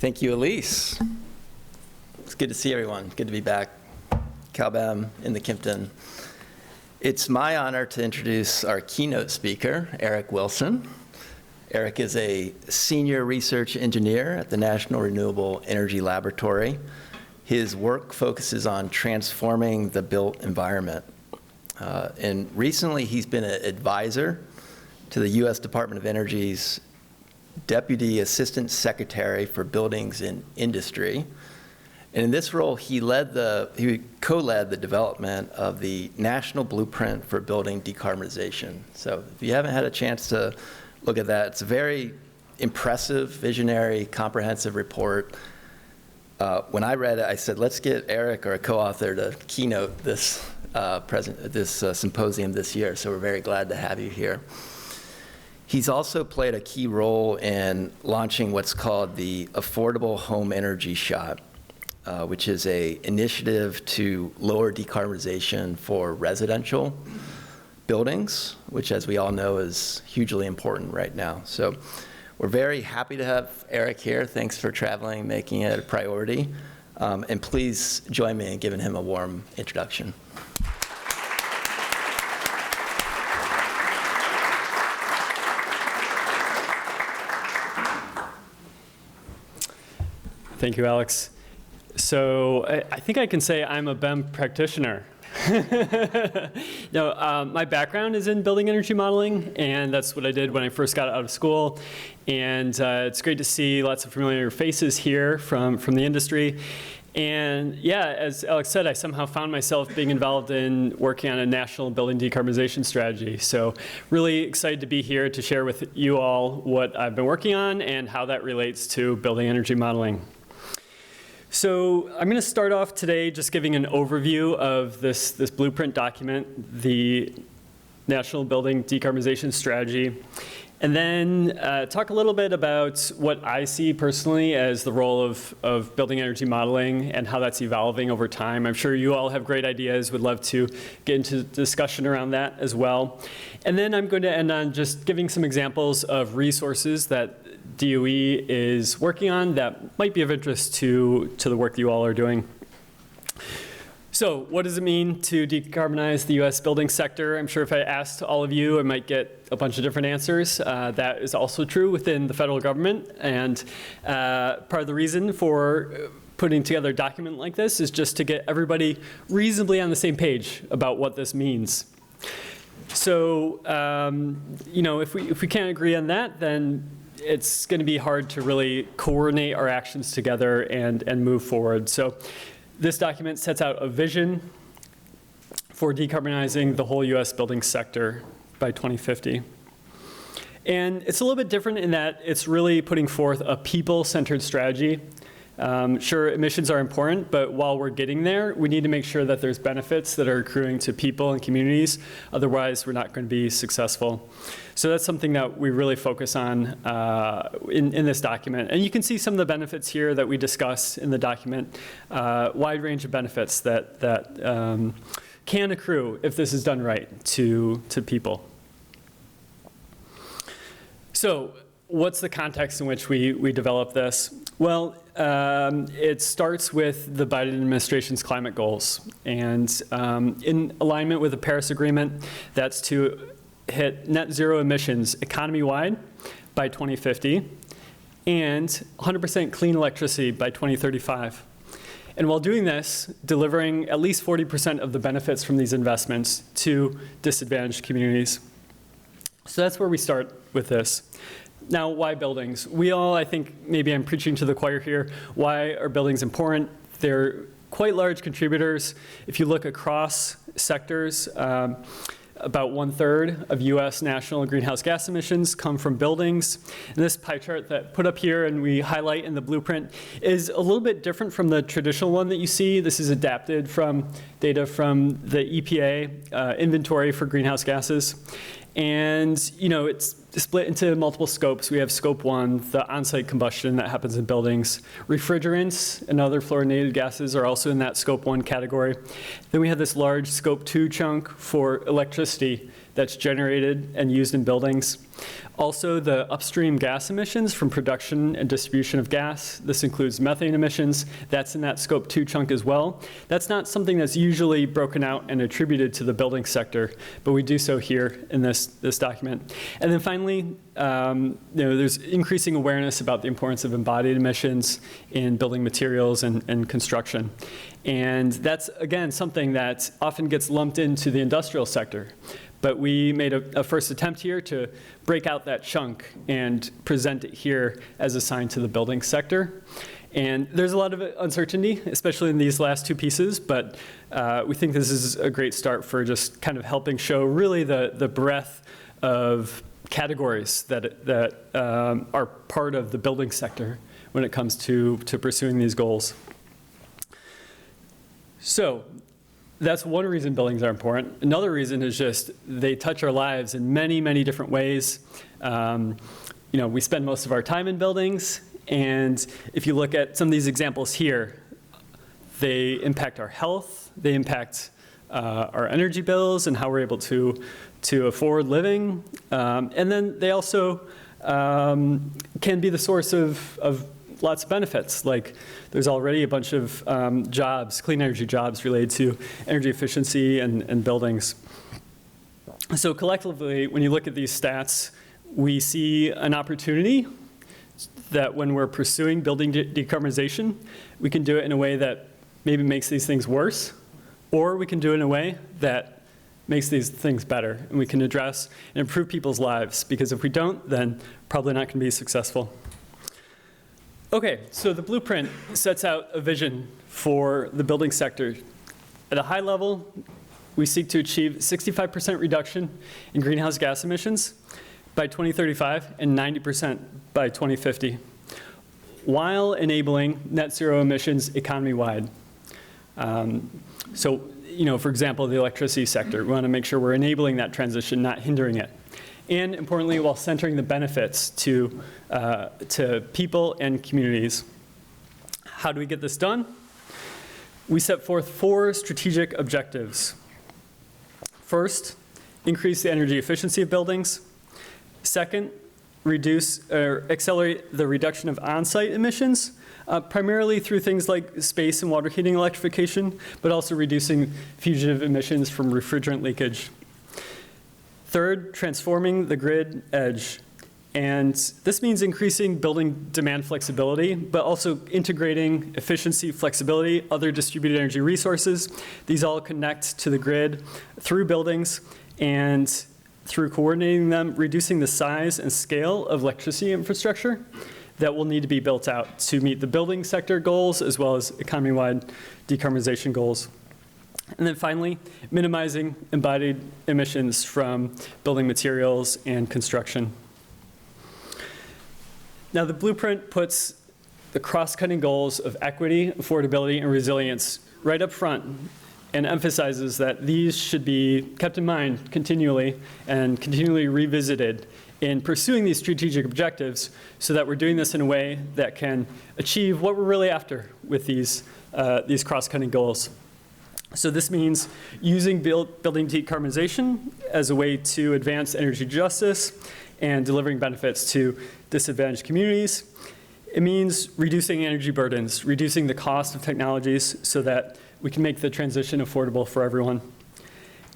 Thank you, Elise. It's good to see everyone. Good to be back. CalBEM in the Kimpton. It's my honor to introduce our keynote speaker, Eric Wilson. Eric is a senior research engineer at the National Renewable Energy Laboratory. His work focuses on transforming the built environment. And recently, he's been an advisor to the U.S. Department of Energy's Deputy Assistant Secretary for Buildings and Industry. And in this role, he co-led the development of the National Blueprint for Building Decarbonization. So if you haven't had a chance to look at that, it's a very impressive, visionary, comprehensive report. When I read it, I said, let's get Eric or a co-author to keynote this, symposium this year. So we're very glad to have you here. He's also played a key role in launching what's called the Affordable Home Energy Shot, which is an initiative to lower decarbonization for residential buildings, which, as we all know, is hugely important right now. So we're very happy to have Eric here. Thanks for traveling, making it a priority. And please join me in giving him a warm introduction. Thank you, Alex. So I think I can say I'm a BEM practitioner. My background is in building energy modeling, and that's what I did when I first got out of school. And it's great to see lots of familiar faces here from the industry. And yeah, as Alex said, I somehow found myself being involved in working on a national building decarbonization strategy. So really excited to be here to share with you all what I've been working on and how that relates to building energy modeling. So I'm going to start off today just giving an overview of this blueprint document, the National Building Decarbonization Strategy, and then talk a little bit about what I see personally as the role of building energy modeling and how that's evolving over time. I'm sure you all have great ideas, would love to get into discussion around that as well. And then I'm going to end on just giving some examples of resources that DOE is working on that might be of interest to the work that you all are doing. So what does it mean to decarbonize the U.S. building sector? I'm sure if I asked all of you, I might get a bunch of different answers. That is also true within the federal government. And part of the reason for putting together a document like this is just to get everybody reasonably on the same page about what this means. So, if we can't agree on that, then it's going to be hard to really coordinate our actions together and move forward. So this document sets out a vision for decarbonizing the whole U.S. building sector by 2050. And it's a little bit different in that it's really putting forth a people-centered strategy. Sure, emissions are important, but while we're getting there, we need to make sure that there's benefits that are accruing to people and communities. Otherwise, we're not going to be successful. So that's something that we really focus on in this document. And you can see some of the benefits here that we discuss in the document, wide range of benefits that can accrue if this is done right to people. So what's the context in which we develop this? Well, it starts with the Biden administration's climate goals. And in alignment with the Paris Agreement, that's to hit net zero emissions economy-wide by 2050 and 100% clean electricity by 2035. And while doing this, delivering at least 40% of the benefits from these investments to disadvantaged communities. So that's where we start with this. Now, why buildings? We all, I think, maybe I'm preaching to the choir here. Why are buildings important? They're quite large contributors. If you look across sectors, about 1/3 of U.S. national greenhouse gas emissions come from buildings. And this pie chart that put up here and we highlight in the blueprint is a little bit different from the traditional one that you see. This is adapted from data from the EPA inventory for greenhouse gases. And, it's split into multiple scopes. We have scope 1, the on-site combustion that happens in buildings. Refrigerants and other fluorinated gases are also in that scope 1 category. Then we have this large scope 2 chunk for electricity that's generated and used in buildings. Also, the upstream gas emissions from production and distribution of gas. This includes methane emissions. That's in that Scope 2 chunk as well. That's not something that's usually broken out and attributed to the building sector, but we do so here in this document. And then finally, there's increasing awareness about the importance of embodied emissions in building materials and construction. And that's, again, something that often gets lumped into the industrial sector. But we made a first attempt here to break out that chunk and present it here as assigned to the building sector. And there's a lot of uncertainty, especially in these last two pieces, but we think this is a great start for just kind of helping show really the breadth of categories that are part of the building sector when it comes to pursuing these goals. So that's one reason buildings are important. Another reason is just they touch our lives in many, many different ways. We spend most of our time in buildings, and if you look at some of these examples here, they impact our health, they impact our energy bills and how we're able to afford living, and then they also can be the source of lots of benefits. Like there's already a bunch of jobs, clean energy jobs related to energy efficiency and buildings. So collectively, when you look at these stats, we see an opportunity that when we're pursuing building decarbonization, we can do it in a way that maybe makes these things worse, or we can do it in a way that makes these things better, and we can address and improve people's lives, because if we don't, then probably not going to be successful. Okay, so the blueprint sets out a vision for the building sector. At a high level, we seek to achieve 65% reduction in greenhouse gas emissions by 2035 and 90% by 2050, while enabling net zero emissions economy-wide. For example, the electricity sector, we want to make sure we're enabling that transition, not hindering it. And importantly, while centering the benefits to people and communities. How do we get this done? We set forth 4 strategic objectives. First, increase the energy efficiency of buildings. Second, reduce or accelerate the reduction of on-site emissions, primarily through things like space and water heating electrification, but also reducing fugitive emissions from refrigerant leakage. Third, transforming the grid edge. And this means increasing building demand flexibility, but also integrating efficiency, flexibility, other distributed energy resources. These all connect to the grid through buildings, and through coordinating them, reducing the size and scale of electricity infrastructure that will need to be built out to meet the building sector goals as well as economy-wide decarbonization goals. And then finally, minimizing embodied emissions from building materials and construction. Now, the blueprint puts the cross-cutting goals of equity, affordability, and resilience right up front, and emphasizes that these should be kept in mind continually and continually revisited in pursuing these strategic objectives, so that we're doing this in a way that can achieve what we're really after with these cross-cutting goals. So this means using building decarbonization as a way to advance energy justice and delivering benefits to disadvantaged communities. It means reducing energy burdens, reducing the cost of technologies so that we can make the transition affordable for everyone.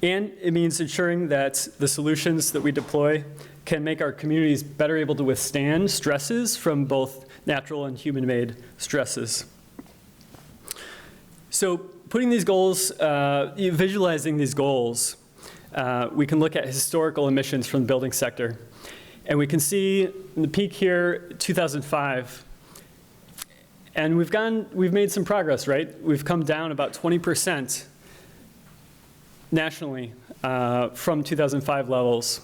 And it means ensuring that the solutions that we deploy can make our communities better able to withstand stresses from both natural and human-made stresses. So putting these goals, visualizing these goals, we can look at historical emissions from the building sector. And we can see in the peak here, 2005. And we've made some progress, right? We've come down about 20% nationally from 2005 levels.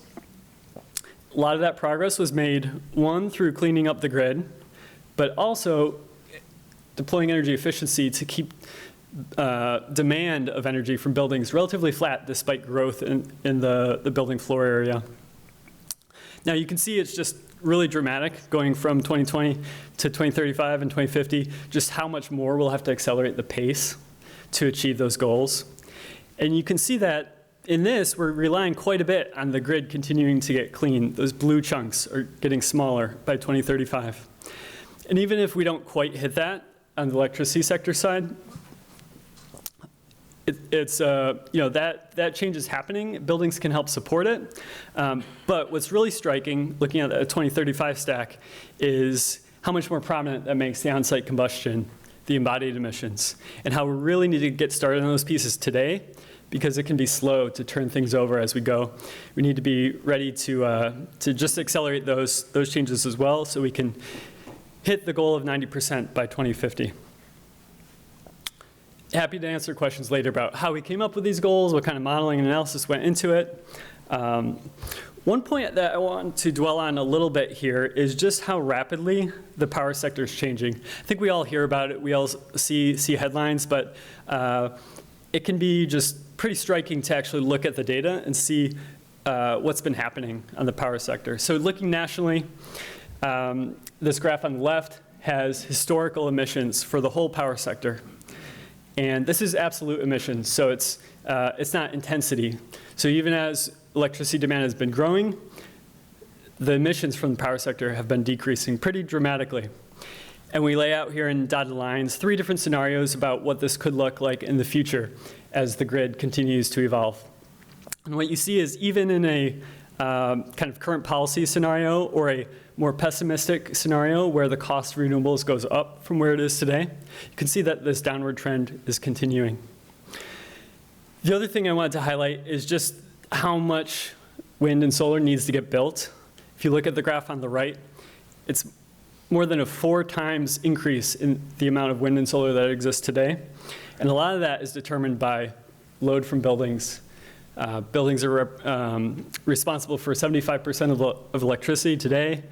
A lot of that progress was made, one, through cleaning up the grid, but also deploying energy efficiency to keep demand of energy from buildings relatively flat despite growth in the building floor area. Now you can see it's just really dramatic going from 2020 to 2035 and 2050, just how much more we'll have to accelerate the pace to achieve those goals. And you can see that in this, we're relying quite a bit on the grid continuing to get clean. Those blue chunks are getting smaller by 2035. And even if we don't quite hit that on the electricity sector side, that change is happening. Buildings can help support it. But what's really striking, looking at the 2035 stack, is how much more prominent that makes the on-site combustion, the embodied emissions, and how we really need to get started on those pieces today, because it can be slow to turn things over as we go. We need to be ready to just accelerate those changes as well, so we can hit the goal of 90% by 2050. Happy to answer questions later about how we came up with these goals, what kind of modeling and analysis went into it. One point that I want to dwell on a little bit here is just how rapidly the power sector is changing. I think we all hear about it, we all see headlines, but it can be just pretty striking to actually look at the data and see what's been happening on the power sector. So looking nationally, this graph on the left has historical emissions for the whole power sector. And this is absolute emissions, so it's not intensity. So even as electricity demand has been growing, the emissions from the power sector have been decreasing pretty dramatically. And we lay out here in dotted lines 3 different scenarios about what this could look like in the future as the grid continues to evolve. And what you see is even in a kind of current policy scenario or a more pessimistic scenario where the cost of renewables goes up from where it is today, you can see that this downward trend is continuing. The other thing I wanted to highlight is just how much wind and solar needs to get built. If you look at the graph on the right, it's more than a 4 times increase in the amount of wind and solar that exists today. And a lot of that is determined by load from buildings. Buildings are responsible for 75% of electricity today,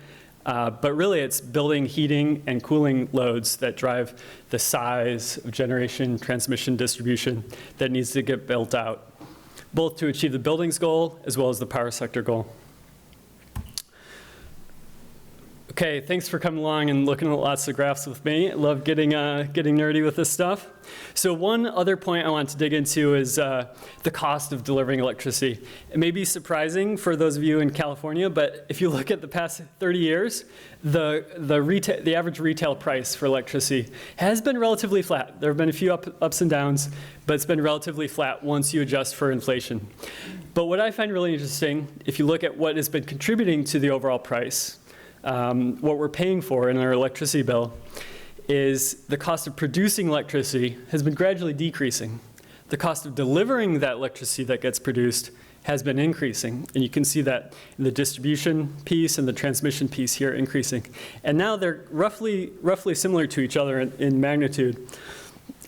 but really it's building, heating, and cooling loads that drive the size of generation, transmission, distribution that needs to get built out, both to achieve the buildings goal as well as the power sector goal. Okay, thanks for coming along and looking at lots of graphs with me. I love getting nerdy with this stuff. So one other point I want to dig into is the cost of delivering electricity. It may be surprising for those of you in California, but if you look at the past 30 years, the average retail price for electricity has been relatively flat. There have been a few ups and downs, but it's been relatively flat once you adjust for inflation. But what I find really interesting, if you look at what has been contributing to the overall price, what we're paying for in our electricity bill, is the cost of producing electricity has been gradually decreasing. The cost of delivering that electricity that gets produced has been increasing. And you can see that in the distribution piece and the transmission piece here increasing. And now they're roughly similar to each other in magnitude.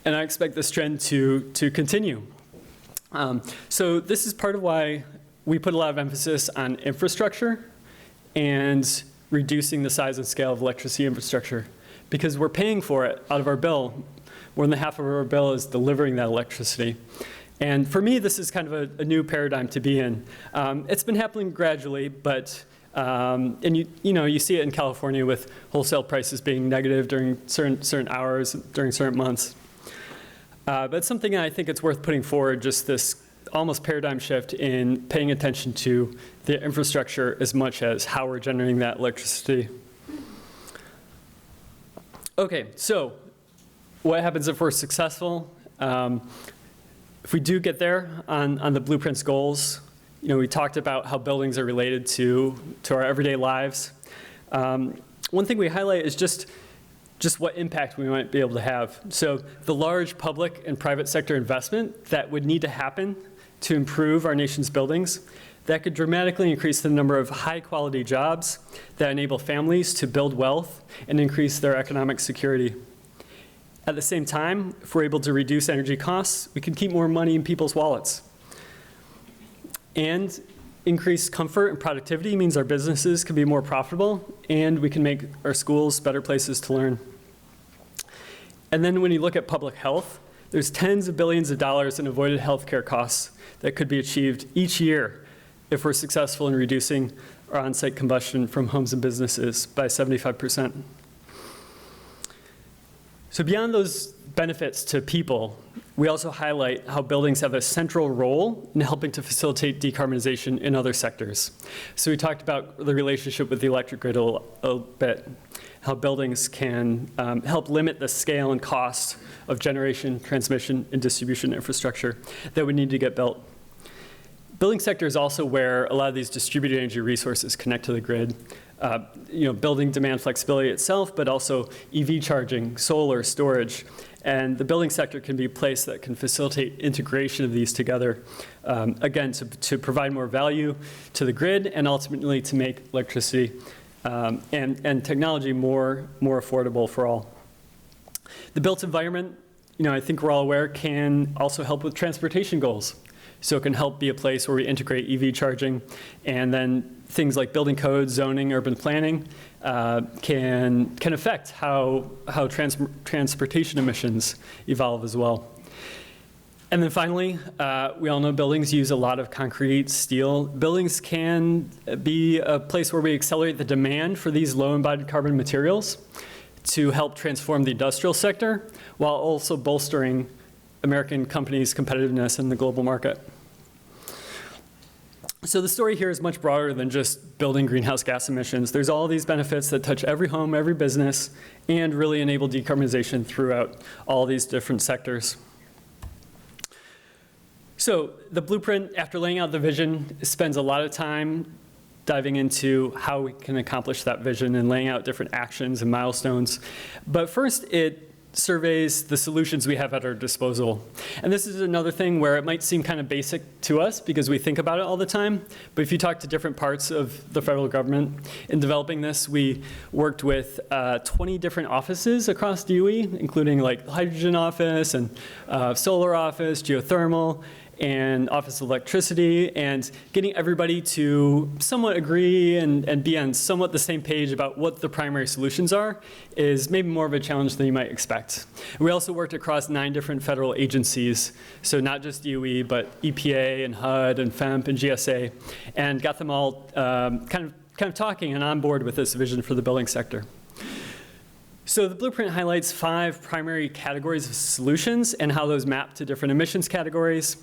And I expect this trend to continue. So this is part of why we put a lot of emphasis on infrastructure and reducing the size and scale of electricity infrastructure, because we're paying for it out of our bill. More than half of our bill is delivering that electricity. And for me, this is kind of a new paradigm to be in. It's been happening gradually, but and you see it in California with wholesale prices being negative during certain hours, during certain months. But it's something I think it's worth putting forward, just this almost paradigm shift in paying attention to the infrastructure as much as how we're generating that electricity. Okay, so what happens if we're successful? If we do get there on the Blueprint's goals, we talked about how buildings are related to our everyday lives. One thing we highlight is just what impact we might be able to have. So the large public and private sector investment that would need to happen to improve our nation's buildings, that could dramatically increase the number of high-quality jobs that enable families to build wealth and increase their economic security. At the same time, if we're able to reduce energy costs, we can keep more money in people's wallets. And increased comfort and productivity means our businesses can be more profitable, and we can make our schools better places to learn. And then when you look at public health, there's tens of billions of dollars in avoided healthcare costs that could be achieved each year if we're successful in reducing our on-site combustion from homes and businesses by 75%. So beyond those benefits to people, We also highlight how buildings have a central role in helping to facilitate decarbonization in other sectors. So we talked about the relationship with the electric grid a bit, how buildings can help limit the scale and cost of generation, transmission, and distribution infrastructure that would need to get built. Building sector is also where a lot of these distributed energy resources connect to the grid. Building demand flexibility itself, but also EV charging, solar, storage. And the building sector can be a place that can facilitate integration of these together, again, to provide more value to the grid and ultimately to make electricity and technology more affordable for all. The built environment, I think we're all aware, can also help with transportation goals. So it can help be a place where we integrate EV charging, and then things like building codes, zoning, urban planning can affect how transportation emissions evolve as well. And then finally, we all know buildings use a lot of concrete, steel. Buildings can be a place where we accelerate the demand for these low embodied carbon materials to help transform the industrial sector while also bolstering American companies' competitiveness in the global market. So the story here is much broader than just building greenhouse gas emissions. There's all these benefits that touch every home, every business, and really enable decarbonization throughout all these different sectors. So the blueprint, after laying out the vision, spends a lot of time diving into how we can accomplish that vision and laying out different actions and milestones. But first, it surveys the solutions we have at our disposal. And this is another thing where it might seem kind of basic to us because we think about it all the time. But if you talk to different parts of the federal government in developing this, we worked with 20 different offices across DOE, including like hydrogen office and solar office, geothermal, and Office of Electricity, and getting everybody to somewhat agree and be on somewhat the same page about what the primary solutions are is maybe more of a challenge than you might expect. We also worked across 9 different federal agencies, so not just DOE, but EPA and HUD and FEMP and GSA, and got them all kind of talking and on board with this vision for the building sector. So the blueprint highlights 5 primary categories of solutions and how those map to different emissions categories.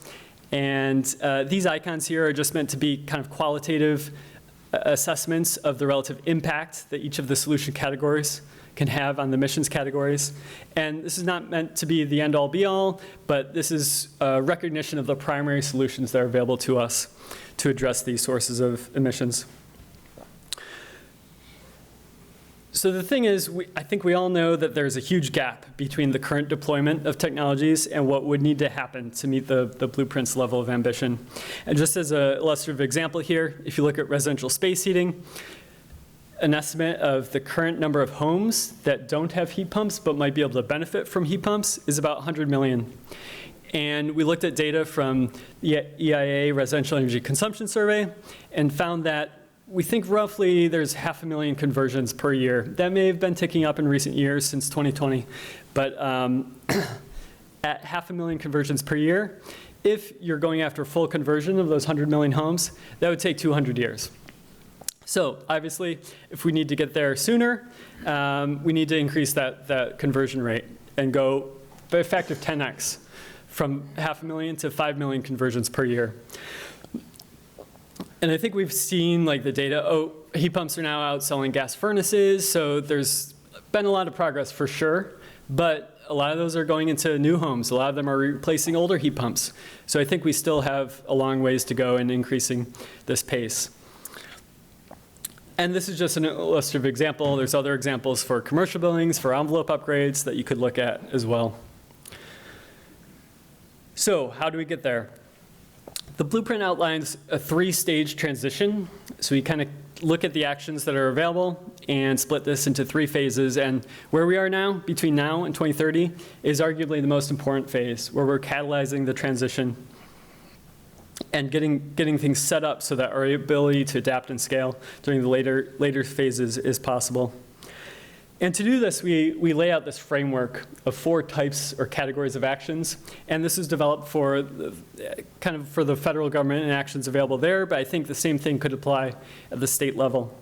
And these icons here are just meant to be kind of qualitative assessments of the relative impact that each of the solution categories can have on the emissions categories. And this is not meant to be the end-all be-all, but this is a recognition of the primary solutions that are available to us to address these sources of emissions. So the thing is, I think we all know that there's a huge gap between the current deployment of technologies and what would need to happen to meet the blueprint's level of ambition. And just as an illustrative example here, if you look at residential space heating, an estimate of the current number of homes that don't have heat pumps but might be able to benefit from heat pumps is about 100 million. And we looked at data from the EIA Residential Energy Consumption Survey and found that we think roughly there's 500,000 conversions per year. That may have been ticking up in recent years since 2020, but at 500,000 conversions per year, if you're going after full conversion of those 100 million homes, that would take 200 years. So obviously, if we need to get there sooner, we need to increase that conversion rate and go by a factor of 10x from 500,000 to 5 million conversions per year. And I think we've seen like the data, heat pumps are now outselling gas furnaces, so there's been a lot of progress for sure, but a lot of those are going into new homes. A lot of them are replacing older heat pumps. So I think we still have a long ways to go in increasing this pace. And this is just an illustrative example. There's other examples for commercial buildings, for envelope upgrades that you could look at as well. So how do we get there? The blueprint outlines a 3-stage transition. So we kind of look at the actions that are available and split this into 3 phases. And where we are now, between now and 2030, is arguably the most important phase, where we're catalyzing the transition and getting things set up so that our ability to adapt and scale during the later phases is possible. And to do this, we lay out this framework of 4 types or categories of actions. And this is developed for the federal government and actions available there, but I think the same thing could apply at the state level.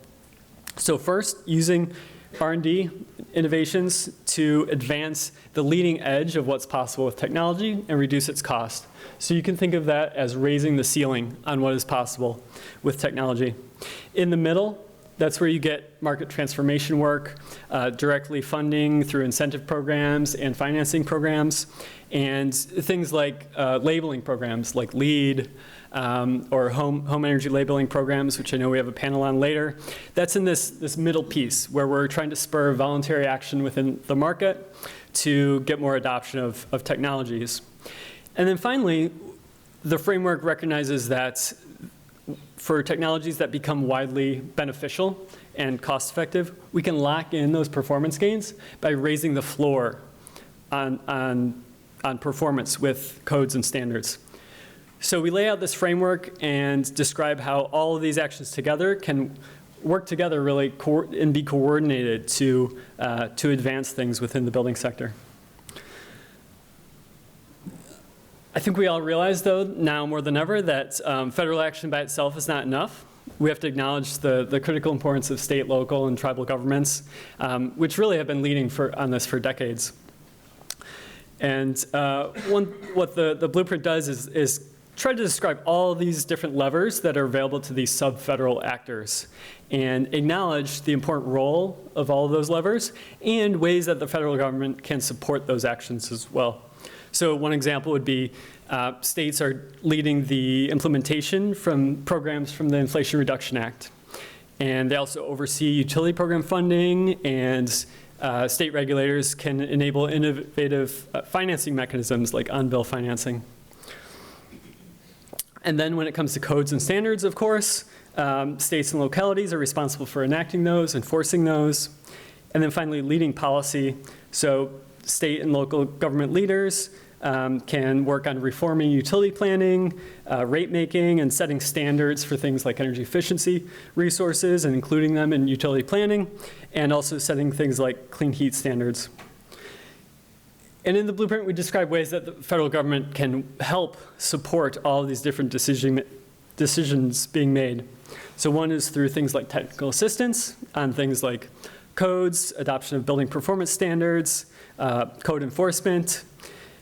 So first, using R&D innovations to advance the leading edge of what's possible with technology and reduce its cost. So you can think of that as raising the ceiling on what is possible with technology. In the middle, that's where you get market transformation work, directly funding through incentive programs and financing programs, and things like labeling programs like LEED, or home energy labeling programs, which I know we have a panel on later. That's in this middle piece where we're trying to spur voluntary action within the market to get more adoption of technologies. And then finally, the framework recognizes that for technologies that become widely beneficial and cost-effective, we can lock in those performance gains by raising the floor on performance with codes and standards. So we lay out this framework and describe how all of these actions together can work together really and be coordinated to advance things within the building sector. I think we all realize, though, now more than ever, that federal action by itself is not enough. We have to acknowledge the critical importance of state, local, and tribal governments, which really have been leading on this for decades. And what the blueprint does is try to describe all these different levers that are available to these sub-federal actors and acknowledge the important role of all of those levers and ways that the federal government can support those actions as well. So one example would be states are leading the implementation from programs from the Inflation Reduction Act. And they also oversee utility program funding, and state regulators can enable innovative financing mechanisms like on-bill financing. And then when it comes to codes and standards, of course, states and localities are responsible for enacting those, enforcing those. And then finally, leading policy. So state and local government leaders can work on reforming utility planning, rate making, and setting standards for things like energy efficiency resources and including them in utility planning, and also setting things like clean heat standards. And in the blueprint, we describe ways that the federal government can help support all of these different decisions being made. So one is through things like technical assistance on things like codes, adoption of building performance standards, code enforcement.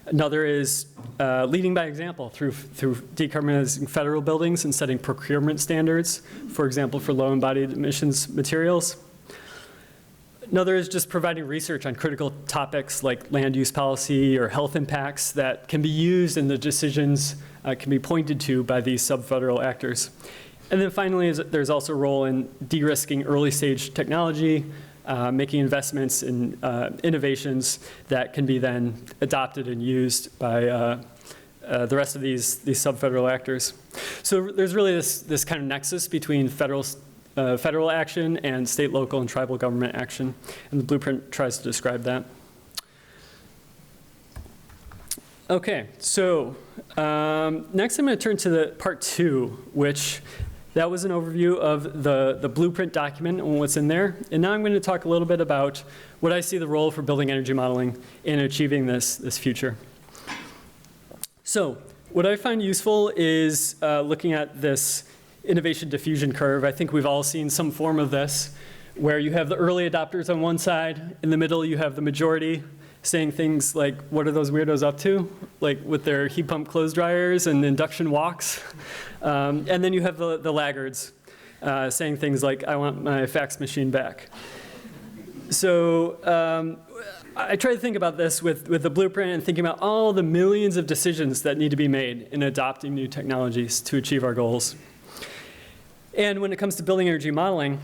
Another is leading by example through decarbonizing federal buildings and setting procurement standards, for example, for low embodied emissions materials. Another is just providing research on critical topics like land use policy or health impacts that can be used in the decisions can be pointed to by these sub-federal actors. And then finally, there's also a role in de-risking early stage technology, making investments in innovations that can be then adopted and used by the rest of these sub-federal actors. So there's really this kind of nexus between federal action and state, local, and tribal government action, and the blueprint tries to describe that. Okay, so next I'm going to turn to the part 2, which that was an overview of the blueprint document and what's in there. And now I'm going to talk a little bit about what I see the role for building energy modeling in achieving this future. So what I find useful is looking at this innovation diffusion curve. I think we've all seen some form of this, where you have the early adopters on one side, in the middle you have the majority saying things like, what are those weirdos up to? Like with their heat pump clothes dryers and induction walks. And then you have the laggards saying things like, I want my fax machine back. So I try to think about this with the blueprint and thinking about all the millions of decisions that need to be made in adopting new technologies to achieve our goals. And when it comes to building energy modeling,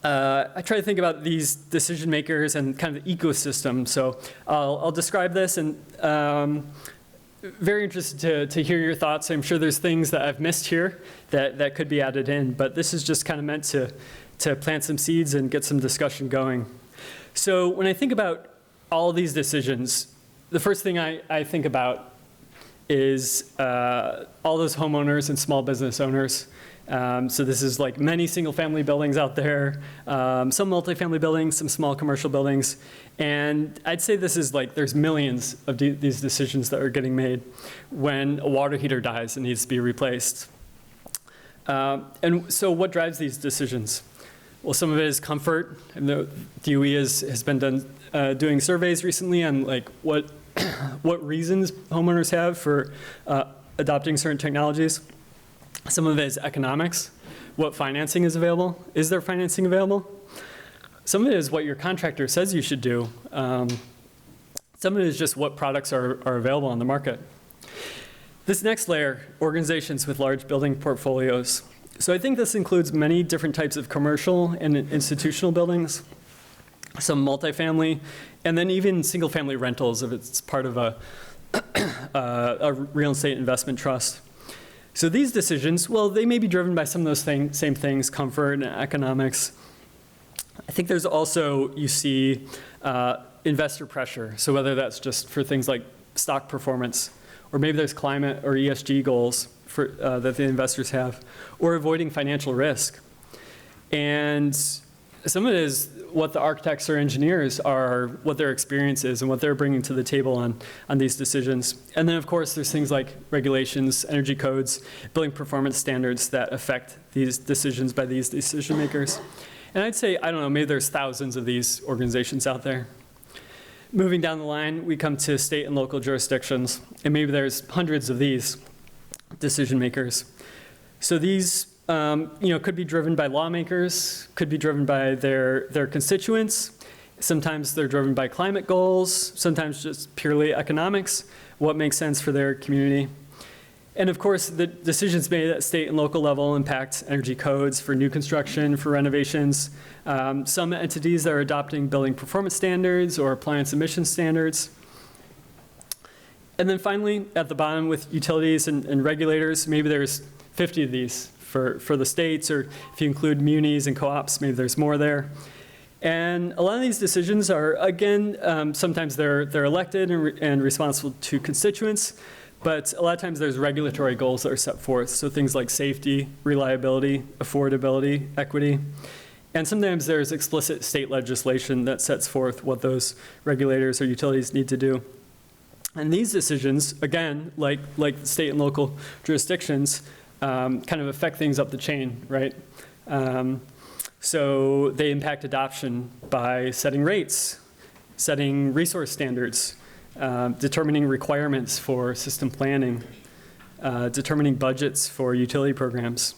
I try to think about these decision makers and kind of the ecosystem. So I'll describe this, and very interested to hear your thoughts. I'm sure there's things that I've missed here that could be added in, but this is just kind of meant to plant some seeds and get some discussion going. So when I think about all these decisions, the first thing I think about is all those homeowners and small business owners. So this is like many single-family buildings out there, some multifamily buildings, some small commercial buildings. And I'd say this is like there's millions of these decisions that are getting made when a water heater dies and needs to be replaced. And so what drives these decisions? Well, some of it is comfort. I know DOE has been doing surveys recently on like what reasons homeowners have for adopting certain technologies. Some of it is economics. What financing is available? Is there financing available? Some of it is what your contractor says you should do. Some of it is just what products are available on the market. This next layer, organizations with large building portfolios. So I think this includes many different types of commercial and institutional buildings, some multifamily, and then even single-family rentals if it's part of a real estate investment trust. So these decisions, well, they may be driven by some of those same things, comfort and economics. I think there's also, you see, investor pressure. So whether that's just for things like stock performance, or maybe there's climate or ESG goals that the investors have, or avoiding financial risk. And some of it is what the architects or engineers are, what their experience is and what they're bringing to the table on these decisions. And then of course there's things like regulations, energy codes, building performance standards that affect these decisions by these decision makers. And I'd say, I don't know, maybe there's thousands of these organizations out there. Moving down the line, we come to state and local jurisdictions, and maybe there's hundreds of these decision makers. So these could be driven by lawmakers, could be driven by their constituents. Sometimes they're driven by climate goals, sometimes just purely economics, what makes sense for their community. And of course, the decisions made at state and local level impact energy codes for new construction, for renovations. Some entities that are adopting building performance standards or appliance emission standards. And then finally, at the bottom with utilities and regulators, maybe there's 50 of these for the states, or if you include munis and co-ops, maybe there's more there. And a lot of these decisions are, again, sometimes they're elected and responsible to constituents, but a lot of times there's regulatory goals that are set forth. So things like safety, reliability, affordability, equity. And sometimes there's explicit state legislation that sets forth what those regulators or utilities need to do. And these decisions, again, like state and local jurisdictions, kind of affect things up the chain, right? So they impact adoption by setting rates, setting resource standards, determining requirements for system planning, determining budgets for utility programs.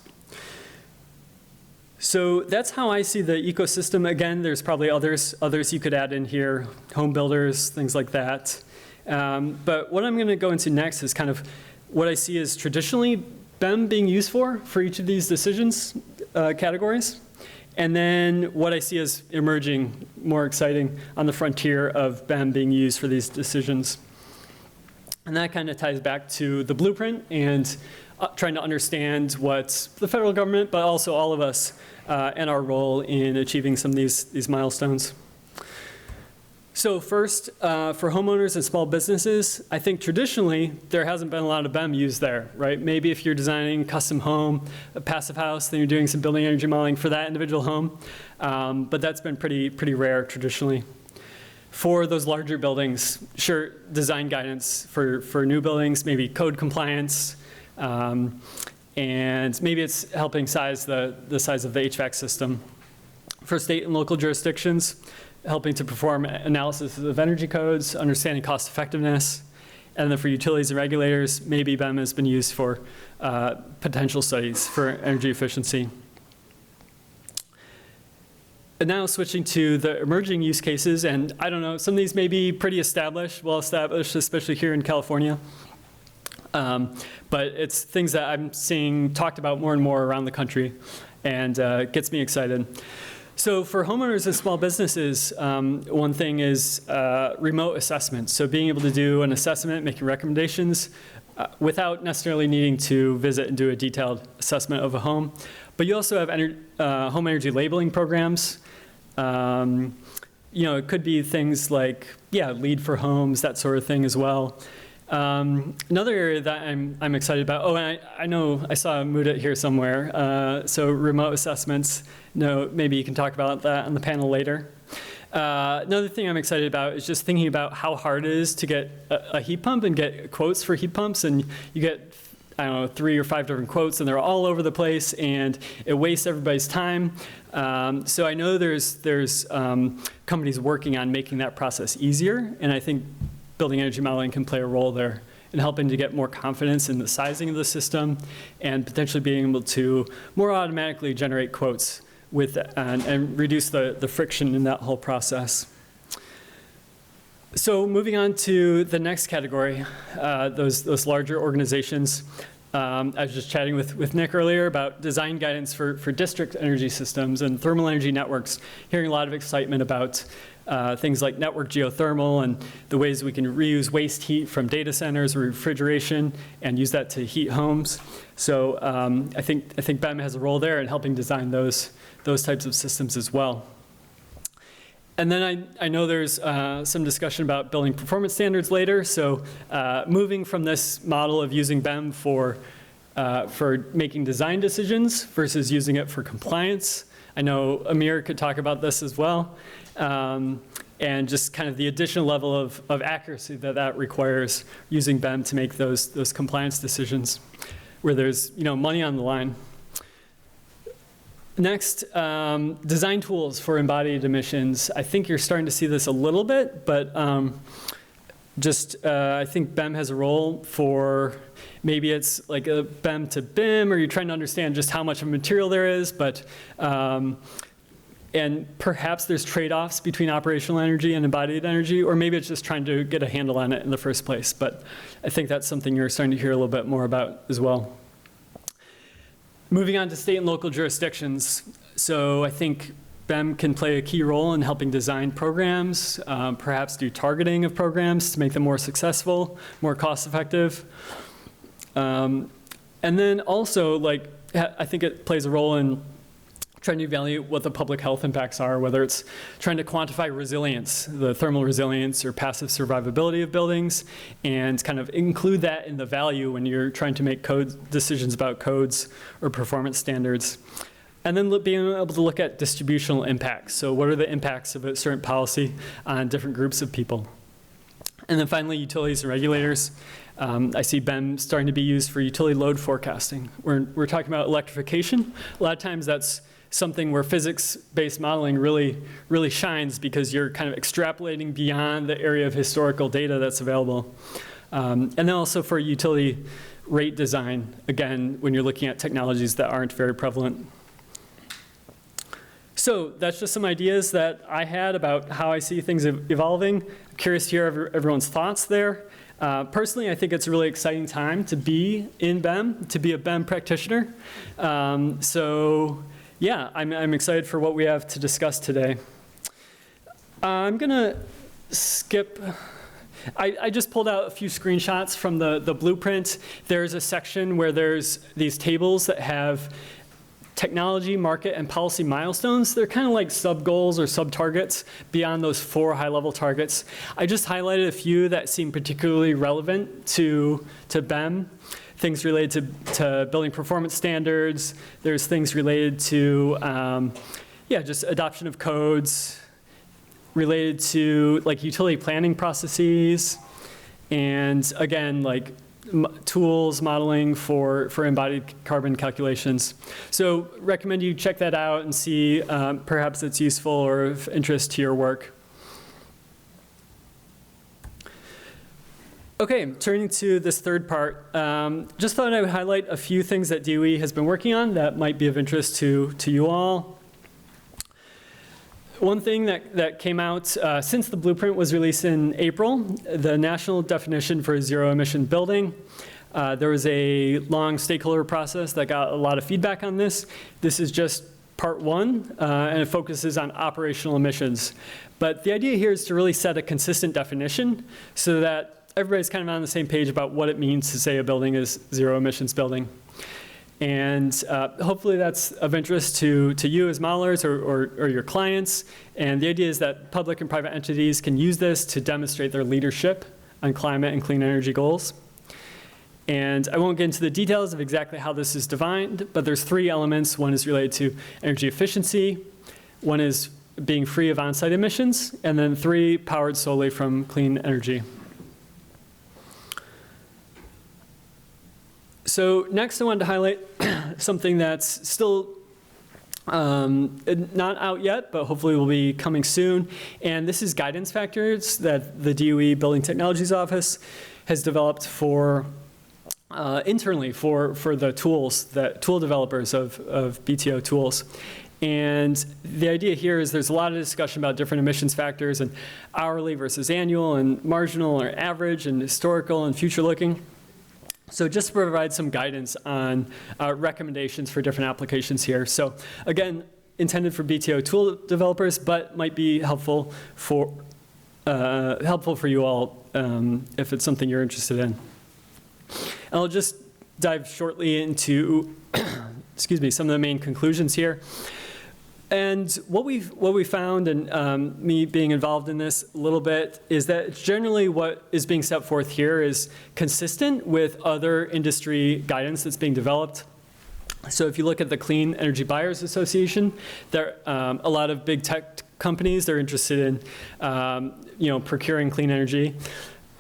So that's how I see the ecosystem. Again, there's probably others you could add in here, home builders, things like that. But what I'm going to go into next is kind of what I see as traditionally BEM being used for each of these decisions categories. And then what I see as emerging, more exciting, on the frontier of BEM being used for these decisions. And that kind of ties back to the blueprint and trying to understand what the federal government, but also all of us, and our role in achieving some of these milestones. So first, for homeowners and small businesses, I think traditionally there hasn't been a lot of BEM used there, right? Maybe if you're designing a custom home, a passive house, then you're doing some building energy modeling for that individual home. But that's been pretty rare traditionally. For those larger buildings, sure, design guidance for new buildings, maybe code compliance, and maybe it's helping size the size of the HVAC system. For state and local jurisdictions, helping to perform analysis of energy codes, understanding cost effectiveness. And then for utilities and regulators, maybe BEM has been used for potential studies for energy efficiency. And now switching to the emerging use cases, and I don't know, some of these may be pretty established, well established, especially here in California. But it's things that I'm seeing talked about more and more around the country, and gets me excited. So for homeowners and small businesses, one thing is remote assessment. So being able to do an assessment, making recommendations without necessarily needing to visit and do a detailed assessment of a home. But you also have home energy labeling programs. It could be things like, LEED for homes, that sort of thing as well. Another area that I'm excited about, and I know I saw Mudit here somewhere, so remote assessments, maybe you can talk about that on the panel later. Another thing I'm excited about is just thinking about how hard it is to get a heat pump and get quotes for heat pumps, and you get I don't know, 3 or 5 different quotes, and they're all over the place, and it wastes everybody's time. So I know there's companies working on making that process easier, and I think building energy modeling can play a role there in helping to get more confidence in the sizing of the system and potentially being able to more automatically generate quotes with and reduce the friction in that whole process. So moving on to the next category, those larger organizations. I was just chatting with Nick earlier about design guidance for district energy systems and thermal energy networks, hearing a lot of excitement about things like network geothermal and the ways we can reuse waste heat from data centers or refrigeration and use that to heat homes. So I think BEM has a role there in helping design those types of systems as well. And then I know there's some discussion about building performance standards later. So moving from this model of using BEM for making design decisions versus using it for compliance. I know Amir could talk about this as well. And just kind of the additional level of accuracy that requires using BEM to make those compliance decisions where there's money on the line. Next, design tools for embodied emissions. I think you're starting to see this a little bit, but I think BEM has a role for, maybe it's like a BEM to BIM, or you're trying to understand just how much of a material there is, but, and perhaps there's trade-offs between operational energy and embodied energy, or maybe it's just trying to get a handle on it in the first place. But I think that's something you're starting to hear a little bit more about as well. Moving on to state and local jurisdictions. So I think BEM can play a key role in helping design programs, perhaps do targeting of programs to make them more successful, more cost-effective. And then also, I think it plays a role in trying to evaluate what the public health impacts are, whether it's trying to quantify resilience, the thermal resilience or passive survivability of buildings, and kind of include that in the value when you're trying to make decisions about codes or performance standards. And then being able to look at distributional impacts. So what are the impacts of a certain policy on different groups of people? And then finally, utilities and regulators. I see BEM starting to be used for utility load forecasting. We're talking about electrification. A lot of times that's something where physics-based modeling really shines because you're kind of extrapolating beyond the area of historical data that's available. And then also for utility rate design, again, when you're looking at technologies that aren't very prevalent. So that's just some ideas that I had about how I see things evolving. I'm curious to hear everyone's thoughts there. Personally, I think it's a really exciting time to be in BEM, to be a BEM practitioner. So yeah, I'm excited for what we have to discuss today. I'm gonna skip. I just pulled out a few screenshots from the blueprint. There's a section where there's these tables that have technology, market, and policy milestones. They're kind of like sub-goals or sub-targets beyond those 4 high-level targets. I just highlighted a few that seem particularly relevant to BEM. Things related to building performance standards. There's things related to, just adoption of codes, related to utility planning processes, and again, tools modeling for embodied carbon calculations. So recommend you check that out and see perhaps it's useful or of interest to your work. Okay, turning to this third part, just thought I would highlight a few things that DOE has been working on that might be of interest to you all. One thing that came out since the blueprint was released in April, the national definition for a zero-emission building. There was a long stakeholder process that got a lot of feedback on this. This is just part 1, and it focuses on operational emissions. But the idea here is to really set a consistent definition so that everybody's kind of on the same page about what it means to say a building is zero-emissions building. And hopefully that's of interest to you as modelers or your clients. And the idea is that public and private entities can use this to demonstrate their leadership on climate and clean energy goals. And I won't get into the details of exactly how this is defined, but there's 3 elements. One is related to energy efficiency. One is being free of on-site emissions. And then 3, powered solely from clean energy. So next I wanted to highlight something that's still not out yet, but hopefully will be coming soon. And this is guidance factors that the DOE Building Technologies Office has developed for internally for the tool developers of BTO tools. And the idea here is there's a lot of discussion about different emissions factors and hourly versus annual and marginal or average and historical and future looking. So just to provide some guidance on recommendations for different applications here. So again, intended for BTO tool developers, but might be helpful for you all if it's something you're interested in. And I'll just dive shortly into excuse me, some of the main conclusions here. And what we found, and me being involved in this a little bit, is that generally what is being set forth here is consistent with other industry guidance that's being developed. So if you look at the Clean Energy Buyers Association, there are a lot of big tech companies that are interested in procuring clean energy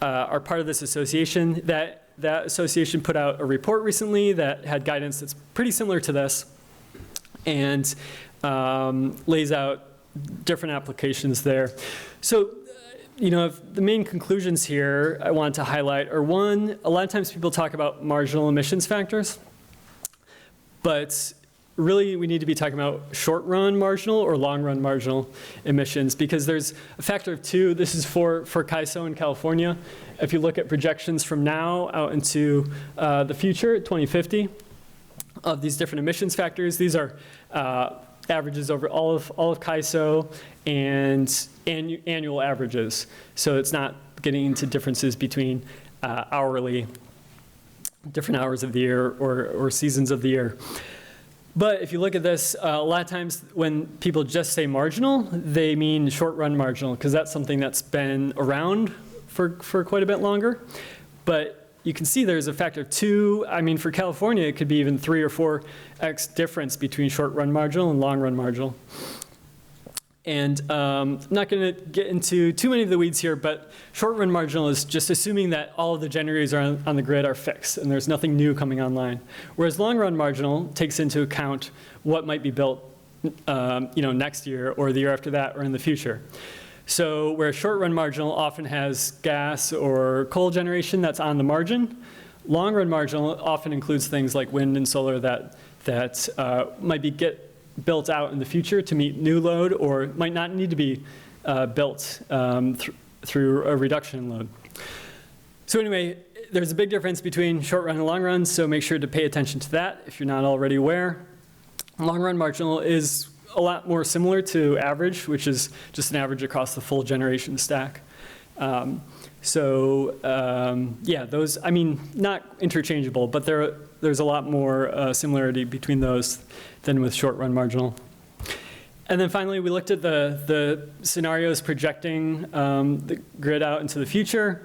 are part of this association. That association put out a report recently that had guidance that's pretty similar to this, and lays out different applications there. So, the main conclusions here I want to highlight are, one, a lot of times people talk about marginal emissions factors, but really we need to be talking about short-run marginal or long-run marginal emissions, because there's a factor of 2. This is for CAISO in California. If you look at projections from now out into the future, 2050, of these different emissions factors, these are averages over all of CAISO and annual averages. So it's not getting into differences between hourly, different hours of the year or seasons of the year. But if you look at this, a lot of times when people just say marginal, they mean short-run marginal, because that's something that's been around for quite a bit longer. But you can see there's a factor of 2. I mean, for California, it could be even 3 or 4x difference between short-run marginal and long-run marginal. And I'm not going to get into too many of the weeds here, but short-run marginal is just assuming that all of the generators on the grid are fixed and there's nothing new coming online. Whereas long-run marginal takes into account what might be built next year or the year after that or in the future. So where short-run marginal often has gas or coal generation that's on the margin, long-run marginal often includes things like wind and solar that might be built out in the future to meet new load, or might not need to be built through a reduction in load. So anyway, there's a big difference between short-run and long-run, so make sure to pay attention to that if you're not already aware. Long-run marginal is a lot more similar to average, which is just an average across the full generation stack. Yeah, those, I mean, not interchangeable, but there's a lot more similarity between those than with short-run marginal. And then finally, we looked at the scenarios projecting the grid out into the future.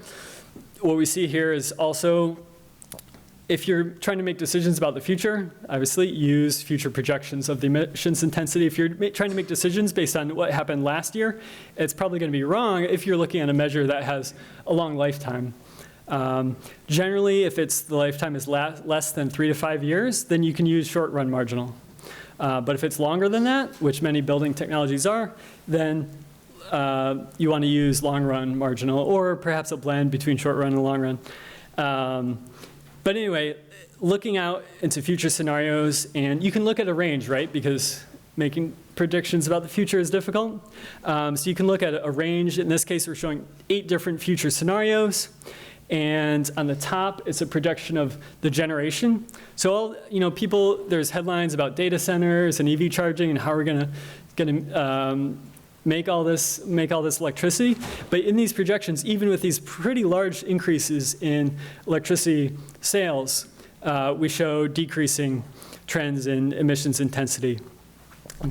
What we see here is also, if you're trying to make decisions about the future, obviously use future projections of the emissions intensity. If you're trying to make decisions based on what happened last year, it's probably going to be wrong if you're looking at a measure that has a long lifetime. Generally, if the lifetime is less than 3 to 5 years, then you can use short-run marginal. But if it's longer than that, which many building technologies are, then you want to use long-run marginal, or perhaps a blend between short-run and long-run. But anyway, looking out into future scenarios, and you can look at a range, right? Because making predictions about the future is difficult. So you can look at a range. In this case, we're showing 8 different future scenarios. And on the top, it's a projection of the generation. So, there's headlines about data centers and EV charging and how we're going to make all this electricity. But in these projections, even with these pretty large increases in electricity sales, we show decreasing trends in emissions intensity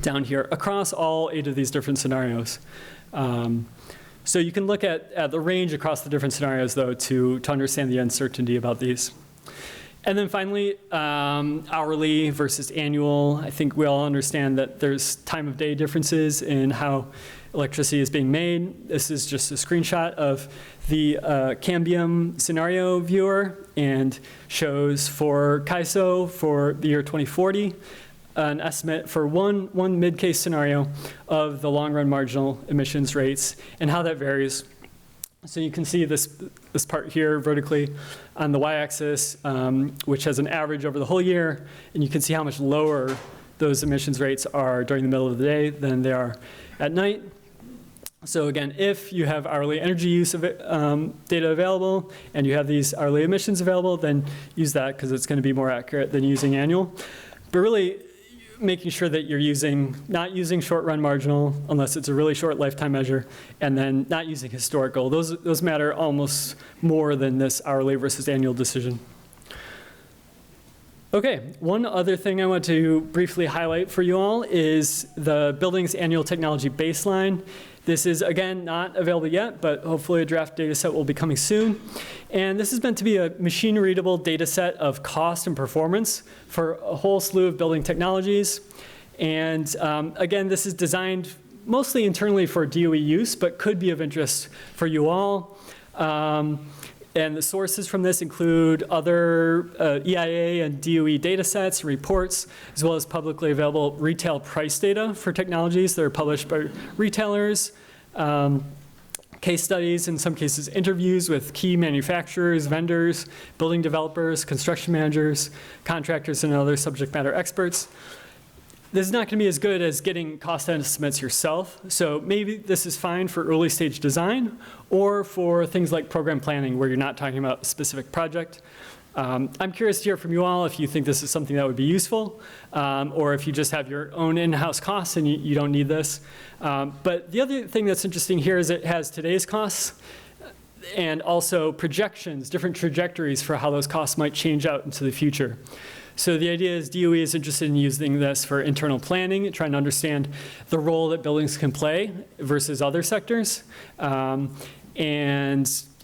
down here across all 8 of these different scenarios. So you can look at the range across the different scenarios, though, to understand the uncertainty about these. And then finally, hourly versus annual. I think we all understand that there's time of day differences in how electricity is being made. This is just a screenshot of the CalBEM scenario viewer and shows for CAISO for the year 2040, an estimate for one mid-case scenario of the long-run marginal emissions rates and how that varies. So you can see this part here vertically on the y-axis, which has an average over the whole year, and you can see how much lower those emissions rates are during the middle of the day than they are at night. So again, if you have hourly energy use data available and you have these hourly emissions available, then use that because it's going to be more accurate than using annual. But really, making sure that you're not using short-run marginal unless it's a really short lifetime measure, and then not using historical. Those matter almost more than this hourly versus annual decision. Okay, one other thing I want to briefly highlight for you all is the building's annual technology baseline. This is, again, not available yet, but hopefully a draft data set will be coming soon. And this is meant to be a machine-readable data set of cost and performance for a whole slew of building technologies. And again, this is designed mostly internally for DOE use, but could be of interest for you all. And the sources from this include other EIA and DOE data sets, reports, as well as publicly available retail price data for technologies that are published by retailers, case studies, in some cases interviews with key manufacturers, vendors, building developers, construction managers, contractors, and other subject matter experts. This is not going to be as good as getting cost estimates yourself, so maybe this is fine for early stage design or for things like program planning where you're not talking about a specific project. I'm curious to hear from you all if you think this is something that would be useful, or if you just have your own in-house costs and you don't need this. But the other thing that's interesting here is it has today's costs and also projections, different trajectories for how those costs might change out into the future. So the idea is DOE is interested in using this for internal planning, trying to understand the role that buildings can play versus other sectors. And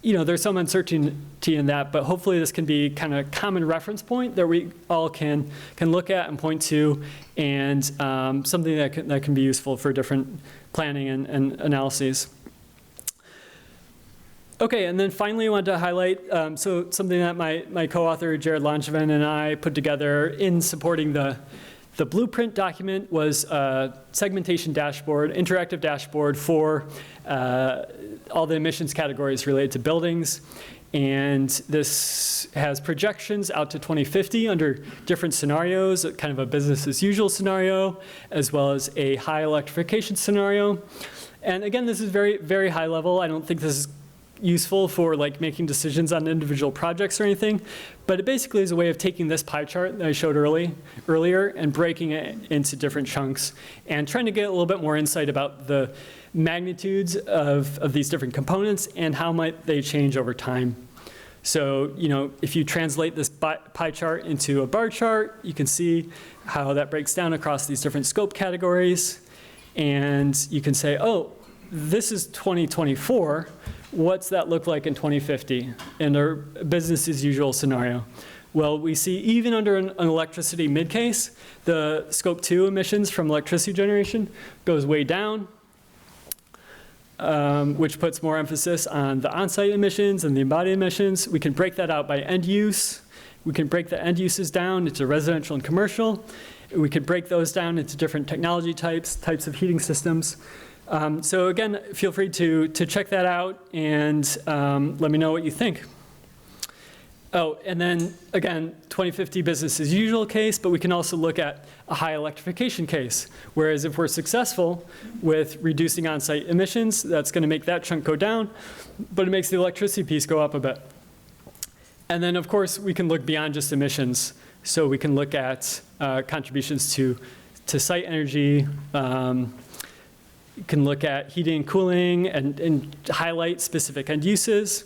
there's some uncertainty in that, but hopefully this can be kind of a common reference point that we all can look at and point to, and something that can be useful for different planning and analyses. Okay, and then finally I wanted to highlight so something that my co-author Jared Langevin and I put together in supporting the blueprint document was a segmentation dashboard, interactive dashboard for all the emissions categories related to buildings. And this has projections out to 2050 under different scenarios, kind of a business as usual scenario, as well as a high electrification scenario. And again, this is very, very high level. I don't think this is useful for like making decisions on individual projects or anything, but it basically is a way of taking this pie chart that I showed earlier and breaking it into different chunks and trying to get a little bit more insight about the magnitudes of these different components and how might they change over time. So, if you translate this pie chart into a bar chart, you can see how that breaks down across these different scope categories, and you can say, oh, this is 2024. What's that look like in 2050 in our business as usual scenario? Well, we see even under an electricity mid-case, the scope 2 emissions from electricity generation goes way down, which puts more emphasis on the on-site emissions and the embodied emissions. We can break that out by end use. We can break the end uses down into residential and commercial. We could break those down into different technology types of heating systems. So again, feel free to check that out and let me know what you think. Oh, and then again, 2050 business as usual case, but we can also look at a high electrification case. Whereas if we're successful with reducing on-site emissions, that's going to make that chunk go down, but it makes the electricity piece go up a bit. And then of course, we can look beyond just emissions. So we can look at contributions to site energy. You can look at heating and cooling and highlight specific end uses.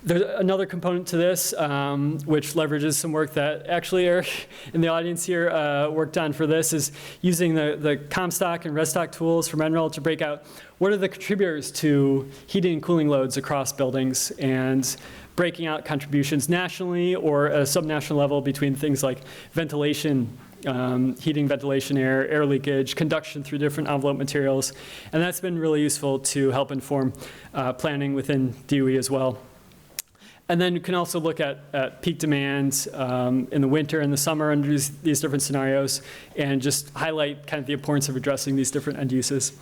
There's another component to this, which leverages some work that actually Eric in the audience here worked on for this, is using the Comstock and Restock tools from NREL to break out what are the contributors to heating and cooling loads across buildings, and breaking out contributions nationally or at a subnational level between things like ventilation, heating, ventilation, air leakage, conduction through different envelope materials. And that's been really useful to help inform planning within DOE as well. And then you can also look at peak demand in the winter and the summer under these different scenarios and just highlight kind of the importance of addressing these different end uses.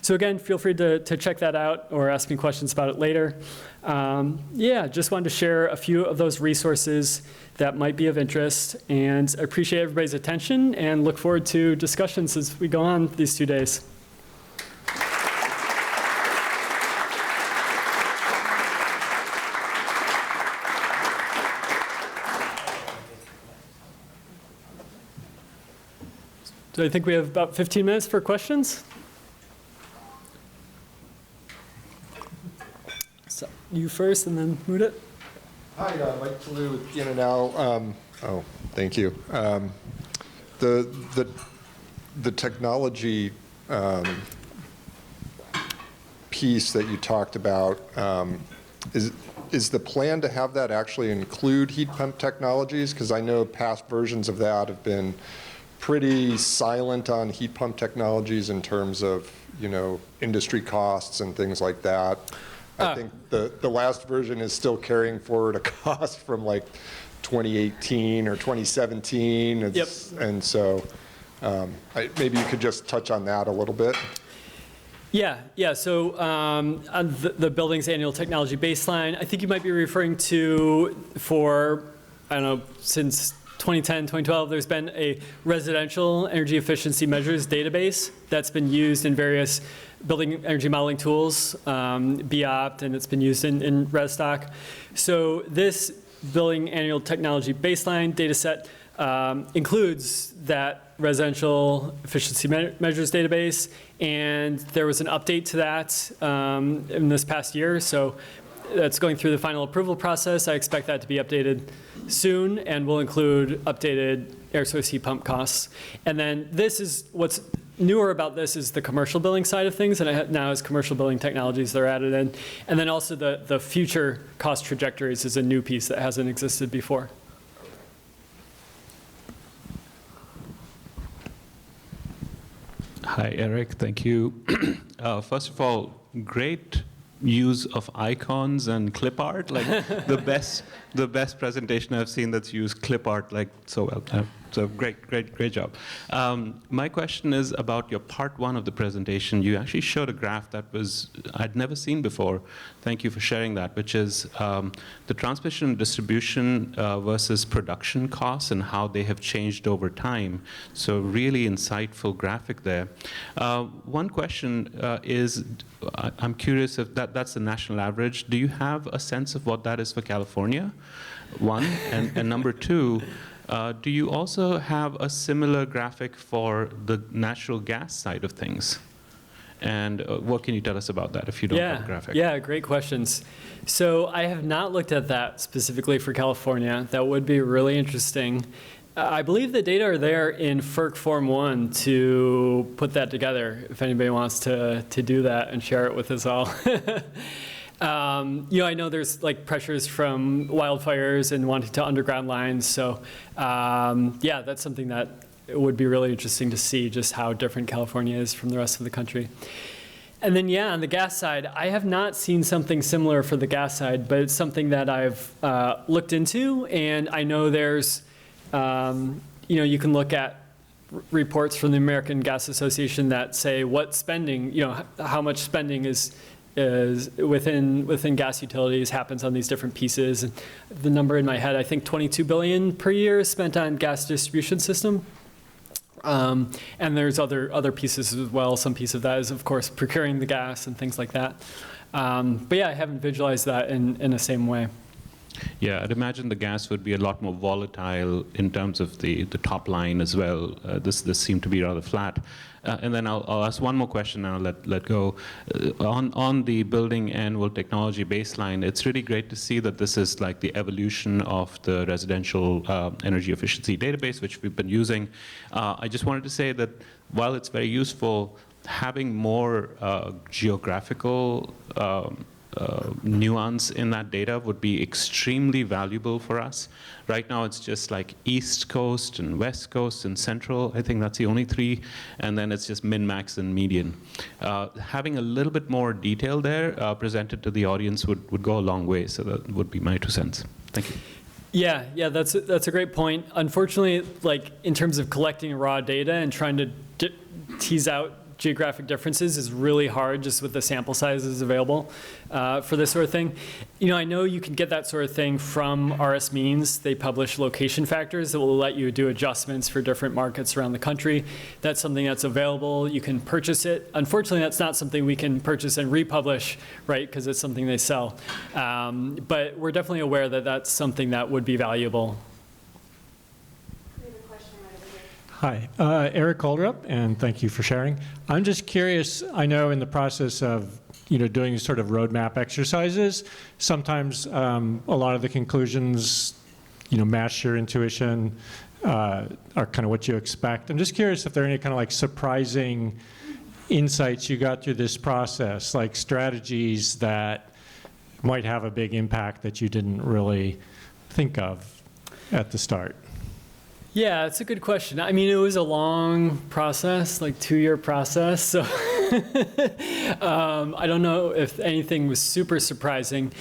So again, feel free to check that out or ask me questions about it later. Yeah, just wanted to share a few of those resources that might be of interest, and I appreciate everybody's attention and look forward to discussions as we go on these 2 days. So I think we have about 15 minutes for questions. So you first and then Mudit. Hi, Mike Toulouse with NREL. Oh, thank you. The technology piece that you talked about, is the plan to have that actually include heat pump technologies? Because I know past versions of that have been pretty silent on heat pump technologies in terms of, you know, industry costs and things like that. I think the last version is still carrying forward a cost from like 2018 or 2017. Yep. And so maybe you could just touch on that a little bit. Yeah. So on the building's annual technology baseline, I think you might be referring to for, I don't know, since 2010, 2012, there's been a residential energy efficiency measures database that's been used in various building energy modeling tools, BEOPT, and it's been used in ResStock. So this building annual technology baseline data set includes that residential efficiency measures database, and there was an update to that in this past year. So that's going through the final approval process. I expect that to be updated soon, and will include updated air source heat pump costs. And then this is what's newer about this is the commercial building side of things, and now is commercial building technologies that are added in. And then also the future cost trajectories is a new piece that hasn't existed before. Hi, Eric. Thank you. First of all, great use of icons and clip art. Like the best presentation I've seen that's used clip art like so well. So great job. My question is about your part one of the presentation. You actually showed a graph that I'd never seen before. Thank you for sharing that, which is the transmission and distribution versus production costs and how they have changed over time. So really insightful graphic there. One question is, I'm curious if that's the national average. Do you have a sense of what that is for California? One, and number two, do you also have a similar graphic for the natural gas side of things? And what can you tell us about that if you don't have a graphic? Yeah, great questions. So I have not looked at that specifically for California. That would be really interesting. I believe the data are there in FERC Form 1 to put that together, if anybody wants to do that and share it with us all. I know there's like pressures from wildfires and wanting to underground lines. So yeah, that's something that it would be really interesting to see just how different California is from the rest of the country. And then, yeah, on the gas side, I have not seen something similar for the gas side, but it's something that I've looked into. And I know there's, you can look at reports from the American Gas Association that say what spending, how much spending is within gas utilities happens on these different pieces. And the number in my head, I think 22 billion per year is spent on gas distribution system. And there's other pieces as well. Some piece of that is, of course, procuring the gas and things like that. But yeah, I haven't visualized that in the same way. Yeah, I'd imagine the gas would be a lot more volatile in terms of the top line as well. This seemed to be rather flat. And then I'll ask one more question and I'll let go. On the building annual technology baseline, it's really great to see that this is like the evolution of the residential energy efficiency database, which we've been using. I just wanted to say that while it's very useful, having more geographical nuance in that data would be extremely valuable for us. Right now, it's just like East Coast and West Coast and Central. I think that's the only three. And then it's just min, max, and median. Having a little bit more detail there presented to the audience would go a long way. So that would be my 2 cents. Thank you. Yeah, that's a great point. Unfortunately, like in terms of collecting raw data and trying to tease out geographic differences is really hard just with the sample sizes available for this sort of thing. You know, I know you can get that sort of thing from RS Means. They publish location factors that will let you do adjustments for different markets around the country. That's something that's available. You can purchase it. Unfortunately, that's not something we can purchase and republish, right, because it's something they sell. But we're definitely aware that that's something that would be valuable. Hi, Eric Calderup, and thank you for sharing. I'm just curious, I know in the process of doing sort of roadmap exercises, sometimes a lot of the conclusions match your intuition, are kind of what you expect. I'm just curious if there are any kind of like surprising insights you got through this process, like strategies that might have a big impact that you didn't really think of at the start. Yeah, it's a good question. I mean, it was a long process, like 2-year process. So I don't know if anything was super surprising.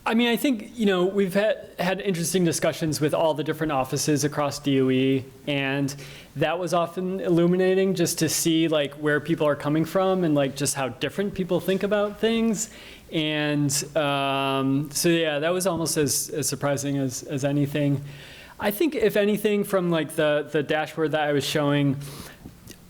I mean, I think, we've had interesting discussions with all the different offices across DOE, and that was often illuminating just to see like where people are coming from and like just how different people think about things. And so yeah, that was almost as surprising as anything. I think if anything from like the dashboard that I was showing,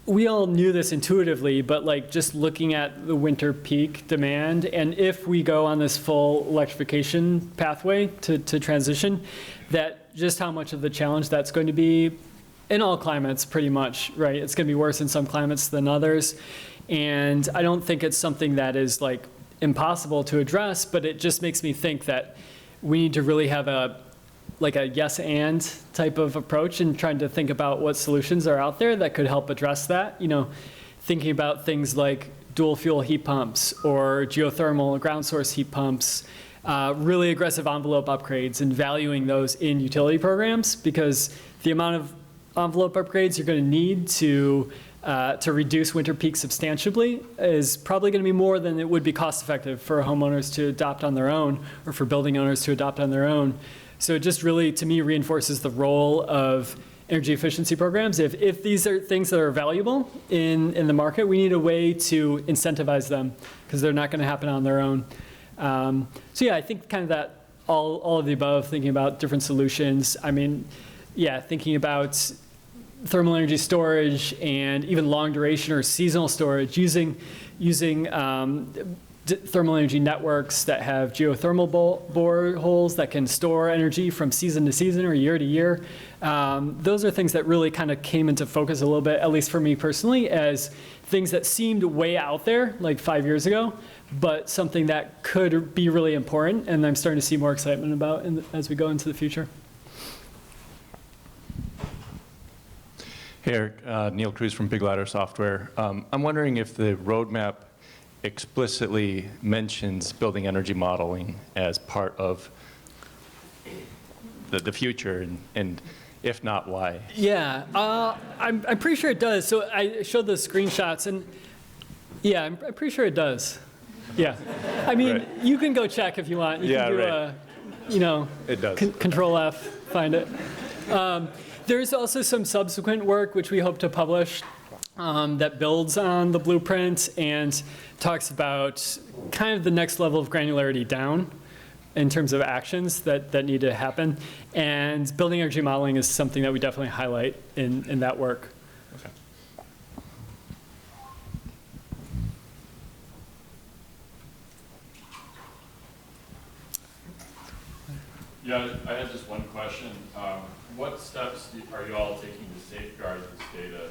we all knew this intuitively, but like just looking at the winter peak demand, and if we go on this full electrification pathway to transition, that just how much of the challenge that's going to be in all climates pretty much, right? It's going to be worse in some climates than others. And I don't think it's something that is like impossible to address, but it just makes me think that we need to really have a yes and type of approach and trying to think about what solutions are out there that could help address that. Thinking about things like dual fuel heat pumps or geothermal ground source heat pumps, really aggressive envelope upgrades and valuing those in utility programs, because the amount of envelope upgrades you're going to need to reduce winter peak substantially is probably going to be more than it would be cost effective for homeowners to adopt on their own or for building owners to adopt on their own. So it just really, to me, reinforces the role of energy efficiency programs. If these are things that are valuable in the market, we need a way to incentivize them because they're not going to happen on their own. So yeah, I think kind of that all of the above, thinking about different solutions. I mean, yeah, thinking about thermal energy storage and even long duration or seasonal storage, using thermal energy networks that have geothermal boreholes that can store energy from season to season or year to year. Those are things that really kind of came into focus a little bit, at least for me personally, as things that seemed way out there like 5 years ago, but something that could be really important, and I'm starting to see more excitement about as we go into the future. Hey, Eric, Neil Cruz from Big Ladder Software. I'm wondering if the roadmap explicitly mentions building energy modeling as part of the future, and if not, why? Yeah, I'm pretty sure it does. So I showed the screenshots, and yeah, I'm pretty sure it does. Yeah, I mean, right. You can go check if you want. You can do right. It does. Control F, find it. There's also some subsequent work which we hope to publish that builds on the blueprint and talks about kind of the next level of granularity down in terms of actions that need to happen. And building energy modeling is something that we definitely highlight in that work. Okay. Yeah, I had just one question. What steps are you all taking to safeguard this data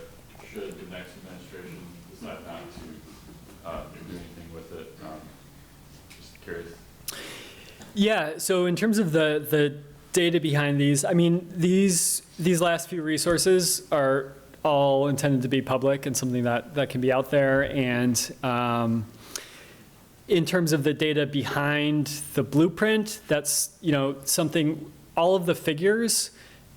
should the next administration decide not to do anything with it? Just curious. Yeah, so in terms of the data behind these, I mean, these last few resources are all intended to be public and something that can be out there. And in terms of the data behind the blueprint, that's, something, all of the figures,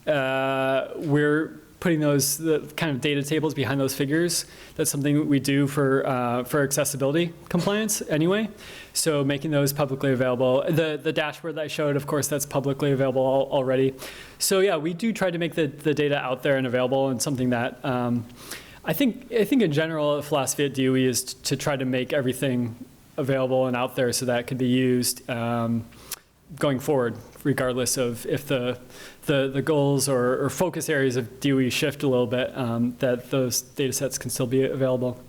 we're putting those, the kind of data tables behind those figures. That's something we do for accessibility compliance anyway. So making those publicly available. The dashboard that I showed, of course, that's publicly available already. So yeah, we do try to make the data out there and available, and something that I think in general, the philosophy at DOE is to try to make everything available and out there so that it can be used going forward, regardless of if the goals or focus areas of DOE shift a little bit, that those data sets can still be available.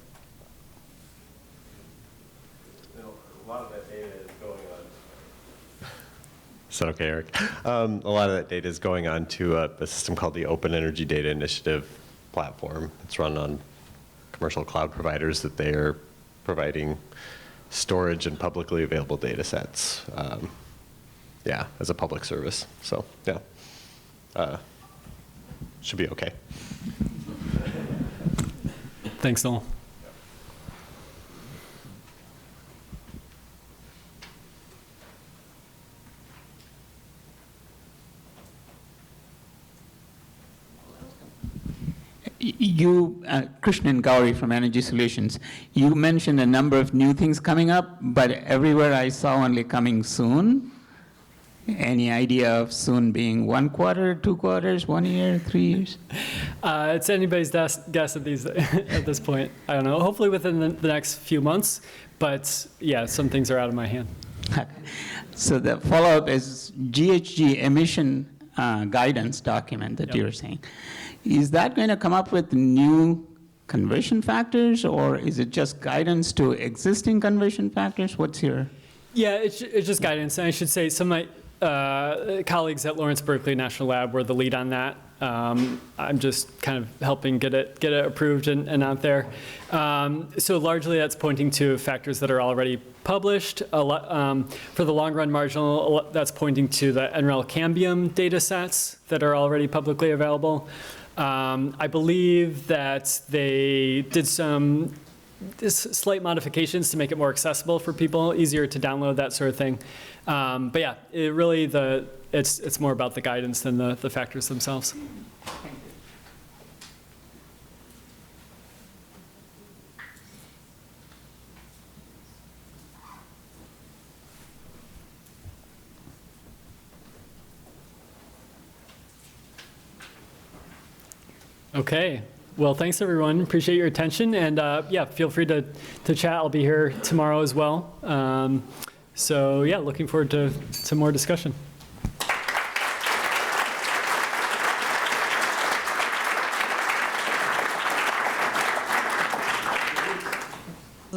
A lot of that data is going on. Is that okay, Eric? A lot of that data is going on to a system called the Open Energy Data Initiative platform. It's run on commercial cloud providers that they are providing storage and publicly available data sets. Yeah, as a public service. So, yeah. Should be okay. Thanks, Noel. You, Krishnan Gauri from Energy Solutions, you mentioned a number of new things coming up, but everywhere I saw only coming soon. Any idea of soon being 1 quarter, 2 quarters, 1 year, 3 years? It's anybody's guess at this point. I don't know. Hopefully within the next few months, but yeah, some things are out of my hand. So the follow-up is GHG emission guidance document that you're saying. Is that going to come up with new conversion factors, or is it just guidance to existing conversion factors? What's your? Yeah, it's just guidance. And I should say some of my colleagues at Lawrence Berkeley National Lab were the lead on that. I'm just kind of helping get it approved and out there. So largely that's pointing to factors that are already published. For the long run marginal, that's pointing to the NREL CalBEM data sets that are already publicly available. I believe that they did some slight modifications to make it more accessible for people, easier to download, that sort of thing. But yeah, it really it's more about the guidance than the factors themselves. Okay. Well, thanks everyone. Appreciate your attention, and yeah, feel free to chat. I'll be here tomorrow as well. So yeah, looking forward to more discussion.